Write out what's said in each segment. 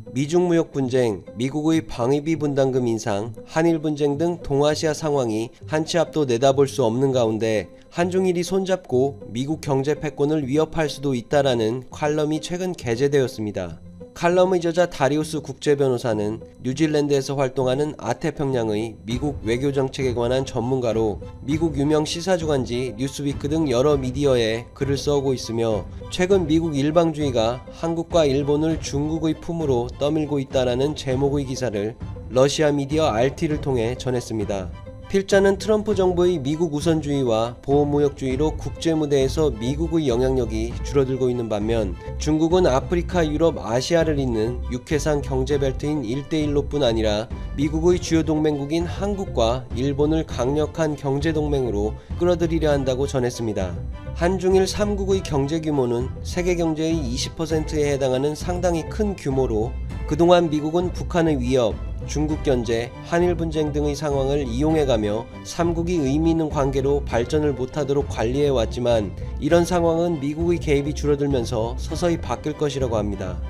미중 무역 분쟁, 미국의 방위비 분담금 인상, 한일 분쟁 등 동아시아 상황이 한치 앞도 내다볼 수 없는 가운데 한중일이 손잡고 미국 경제 패권을 위협할 수도 있다라는 칼럼이 최근 게재되었습니다. 칼럼의 저자 다리우스 국제변호사는 뉴질랜드에서 활동하는 아태평양의 미국 외교정책에 관한 전문가로 미국 유명 시사주간지 뉴스위크 등 여러 미디어에 글을 써오고 있으며 최근 미국 일방주의가 한국과 일본을 중국의 품으로 떠밀고 있다라는 제목의 기사를 러시아 미디어 RT를 통해 전했습니다. 필자는 트럼프 정부의 미국 우선주의와 보호무역주의로 국제무대에서 미국의 영향력이 줄어들고 있는 반면 중국은 아프리카, 유럽, 아시아를 잇는 육해상 경제벨트인 1대1로뿐 아니라 미국의 주요 동맹국인 한국과 일본을 강력한 경제동맹으로 끌어들이려 한다고 전했습니다. 한중일 3국의 경제 규모는 세계 경제의 20%에 해당하는 상당히 큰 규모로 그동안 미국은 북한의 위협, 중국 견제, 한일 분쟁 등의 상황을 이용해가며 3국이 의미 있는 관계로 발전을 못하도록 관리해왔지만 이런 상황은 미국의 개입이 줄어들면서 서서히 바뀔 것이라고 합니다.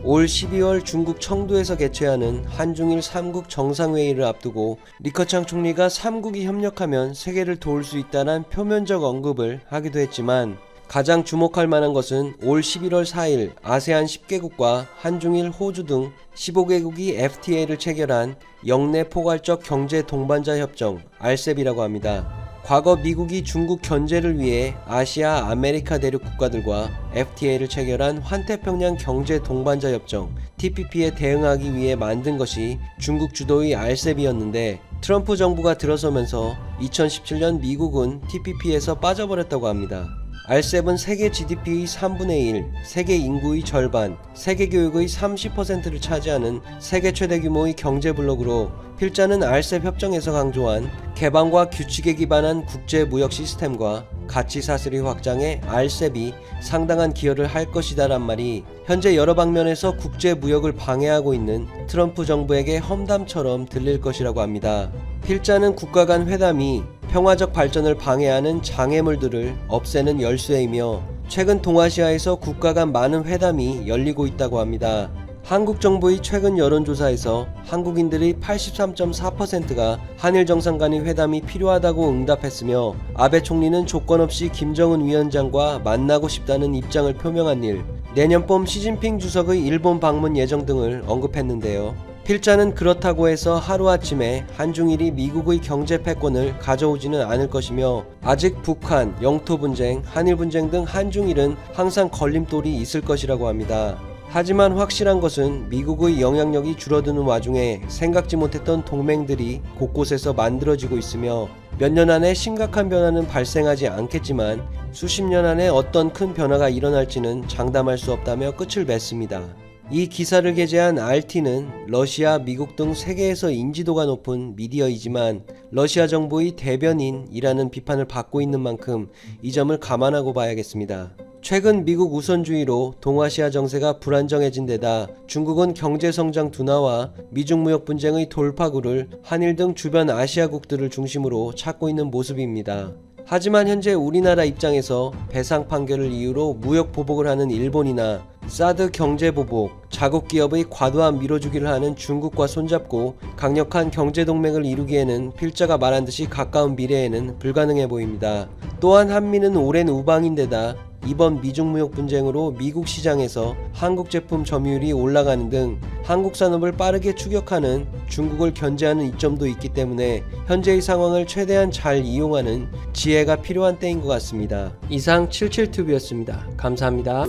올 12월 중국 청두에서 개최하는 한중일 3국 정상회의를 앞두고 리커창 총리가 3국이 협력하면 세계를 도울 수 있다는 표면적 언급을 하기도 했지만 가장 주목할 만한 것은 올 11월 4일 아세안 10개국과 한중일, 호주 등 15개국이 FTA를 체결한 영내 포괄적 경제 동반자 협정 RCEP이라고 합니다. 과거 미국이 중국 견제를 위해 아시아, 아메리카 대륙 국가들과 FTA를 체결한 환태평양 경제 동반자 협정 TPP에 대응하기 위해 만든 것이 중국 주도의 RCEP이었는데 트럼프 정부가 들어서면서 2017년 미국은 TPP에서 빠져버렸다고 합니다. RCEP은 세계 GDP의 3분의 1, 세계 인구의 절반, 세계 교육의 30%를 차지하는 세계 최대 규모의 경제 블록으로 필자는 RCEP 협정에서 강조한 개방과 규칙에 기반한 국제 무역 시스템과 가치 사슬의 확장에 RCEP이 상당한 기여를 할 것이다란 말이 현재 여러 방면에서 국제 무역을 방해하고 있는 트럼프 정부에게 험담처럼 들릴 것이라고 합니다. 필자는 국가 간 회담이 평화적 발전을 방해하는 장애물들을 없애는 열쇠이며 최근 동아시아에서 국가 간 많은 회담이 열리고 있다고 합니다. 한국 정부의 최근 여론조사에서 한국인들의 83.4%가 한일 정상 간의 회담이 필요하다고 응답했으며 아베 총리는 조건 없이 김정은 위원장과 만나고 싶다는 입장을 표명한 일, 내년 봄 시진핑 주석의 일본 방문 예정 등을 언급했는데요. 필자는 그렇다고 해서 하루아침에 한중일이 미국의 경제 패권을 가져오지는 않을 것이며 아직 북한, 영토 분쟁, 한일 분쟁 등 한중일은 항상 걸림돌이 있을 것이라고 합니다. 하지만 확실한 것은 미국의 영향력이 줄어드는 와중에 생각지 못했던 동맹들이 곳곳에서 만들어지고 있으며 몇 년 안에 심각한 변화는 발생하지 않겠지만 수십 년 안에 어떤 큰 변화가 일어날지는 장담할 수 없다며 끝을 맺습니다. 이 기사를 게재한 RT는 러시아, 미국 등 세계에서 인지도가 높은 미디어이지만 러시아 정부의 대변인이라는 비판을 받고 있는 만큼 이 점을 감안하고 봐야겠습니다. 최근 미국 우선주의로 동아시아 정세가 불안정해진 데다 중국은 경제성장 둔화와 미중 무역 분쟁의 돌파구를 한일 등 주변 아시아국들을 중심으로 찾고 있는 모습입니다. 하지만 현재 우리나라 입장에서 배상 판결을 이유로 무역 보복을 하는 일본이나 사드 경제 보복, 자국 기업의 과도한 밀어주기를 하는 중국과 손잡고 강력한 경제 동맹을 이루기에는 필자가 말한 듯이 가까운 미래에는 불가능해 보입니다. 또한 한미는 오랜 우방인데다 이번 미중 무역 분쟁으로 미국 시장에서 한국 제품 점유율이 올라가는 등 한국 산업을 빠르게 추격하는 중국을 견제하는 이점도 있기 때문에 현재의 상황을 최대한 잘 이용하는 지혜가 필요한 때인 것 같습니다. 이상 77튜브였습니다. 감사합니다.